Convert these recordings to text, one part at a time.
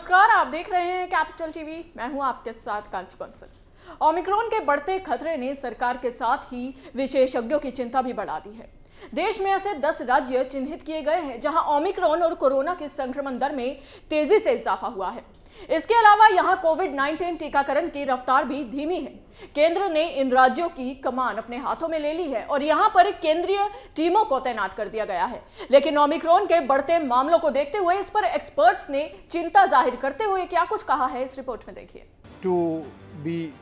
नमस्कार, आप देख रहे हैं कैपिटल टीवी। मैं हूं आपके साथ कांची बंसल। ओमिक्रॉन के बढ़ते खतरे ने सरकार के साथ ही विशेषज्ञों की चिंता भी बढ़ा दी है। देश में ऐसे 10 राज्य चिन्हित किए गए हैं जहां ओमिक्रॉन और कोरोना के संक्रमण दर में तेजी से इजाफा हुआ है। इसके अलावा यहां कोविड-19 टीकाकरण की रफ्तार भी धीमी है। केंद्र ने इन राज्यों की कमान अपने हाथों में ले ली है और यहां पर केंद्रीय टीमों को तैनात कर दिया गया है। लेकिन ओमिक्रॉन के बढ़ते मामलों को देखते हुए इस पर एक्सपर्ट्स ने चिंता जाहिर करते हुए क्या कुछ कहा है, इस रिपोर्ट में देखिए।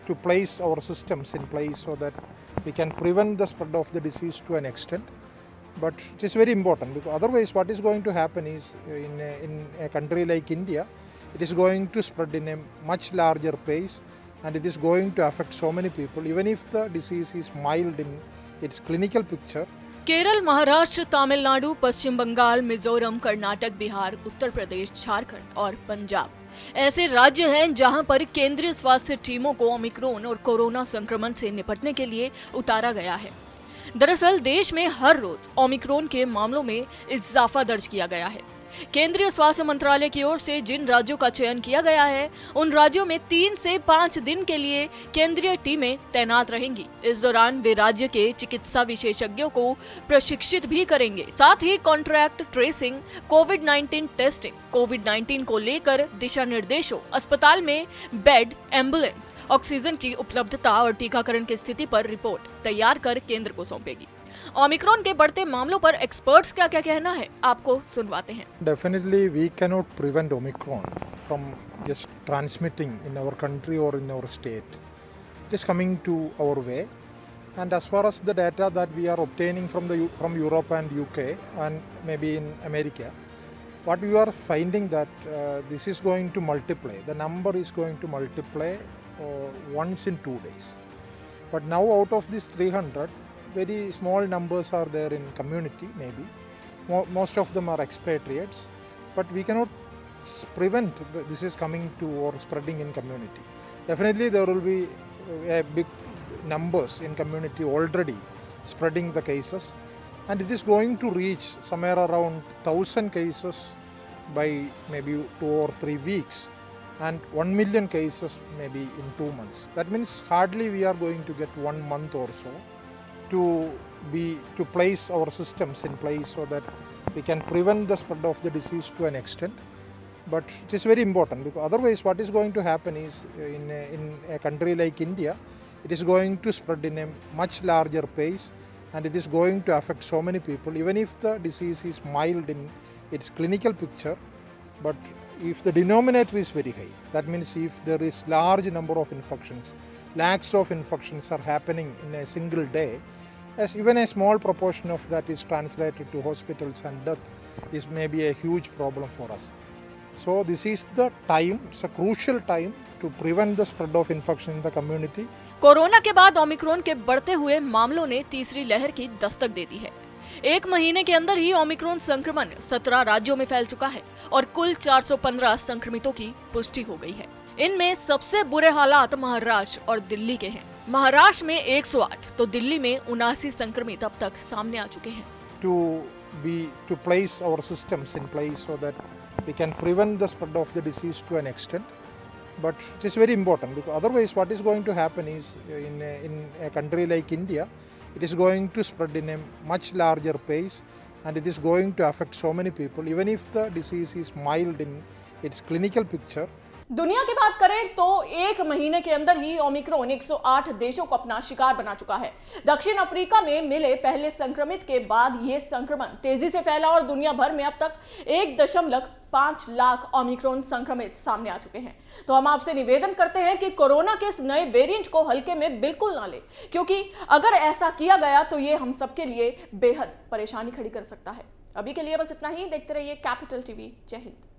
To place our systems in place so that we can prevent the spread of the disease to an extent, but it is very important because otherwise what is going to happen is in a country like India, it is going to spread in a much larger pace and it is going to affect so many people even if the disease is mild in its clinical picture. Kerala, Maharashtra, Tamil Nadu, पश्चिम बंगाल, मिजोरम, कर्नाटक, बिहार, उत्तर प्रदेश, झारखंड और पंजाब ऐसे राज्य हैं जहां पर केंद्रीय स्वास्थ्य टीमों को ओमिक्रॉन और कोरोना संक्रमण से निपटने के लिए उतारा गया है। दरअसल देश में हर रोज ओमिक्रॉन के मामलों में इजाफा दर्ज किया गया है। केंद्रीय स्वास्थ्य मंत्रालय की ओर से जिन राज्यों का चयन किया गया है, उन राज्यों में 3 से 5 दिन के लिए केंद्रीय टीमें तैनात रहेंगी। इस दौरान वे राज्य के चिकित्सा विशेषज्ञों को प्रशिक्षित भी करेंगे। साथ ही कॉन्ट्रैक्ट ट्रेसिंग, कोविड-19 टेस्टिंग, कोविड-19 को लेकर दिशा निर्देशों, अस्पताल में बेड, एम्बुलेंस, ऑक्सीजन की उपलब्धता और टीकाकरण की स्थिति पर रिपोर्ट तैयार कर केंद्र को सौंपेगी। ओमिक्रॉन के बढ़ते मामलों पर एक्सपर्ट्स का क्या कहना है, आपको सुनवाते हैं। Definitely we cannot prevent Omicron from just transmitting in our country or in our state. It is coming to our way, and as far as the data that we are obtaining from Europe and UK and maybe in America, what we are finding that this is going to multiply. The number is going to multiply once in 2 days. But now out of this 300, very small numbers are there in community maybe. Most of them are expatriates, but we cannot prevent this is coming to or spreading in community. Definitely there will be a big numbers in community already spreading the cases, and it is going to reach somewhere around 1,000 cases by maybe 2 or 3 weeks, and 1 million cases maybe in 2 months. That means hardly we are going to get 1 month or so to place our systems in place so that we can prevent the spread of the disease to an extent. But it is very important because otherwise what is going to happen is in a country like India, it is going to spread in a much larger pace and it is going to affect so many people even if the disease is mild in its clinical picture. But if the denominator is very high, that means if there is large number of infections, lakhs of infections are happening in a single day, as even a small proportion of that is translated to hospitals and death is maybe a huge problem for us. So this is the time, it's a crucial time to prevent the spread of infection in the community. Corona के बाद Omicron के बढ़ते हुए मामलों ने तीसरी लहर की दस्तक दे दी है। 1 महीने के अंदर ही ओमिक्रॉन संक्रमण 17 राज्यों में फैल चुका है और कुल 415 संक्रमितों की पुष्टि हो गई है। इनमें सबसे बुरे हालात महाराष्ट्र और दिल्ली के हैं। महाराष्ट्र में 108 तो दिल्ली में 79 संक्रमित अब तक सामने आ चुके हैं। To place our systems in place so that we can prevent the spread of the disease to an extent, but it is very important because otherwise what is going to happen is in a country like India, it is going to spread in a much larger pace and it is going to affect so many people even if the disease is mild in its clinical picture. दुनिया की बात करें तो 1 महीने के अंदर ही Omicron 108 देशों को अपना शिकार बना चुका है। दक्षिण अफ्रीका में मिले पहले संक्रमित के बाद ये संक्रमण तेजी से फैला और दुनिया भर में अब तक 1.5 लाख ओमिक्रॉन संक्रमित सामने आ चुके हैं। तो हम आपसे निवेदन करते हैं कि कोरोना के इस नए वेरिएंट को हल्के में बिल्कुल ना ले, क्योंकि अगर ऐसा किया गया तो ये हम सबके लिए बेहद परेशानी खड़ी कर सकता है। अभी के लिए बस इतना ही। देखते रहिए कैपिटल टीवी। जय हिंद।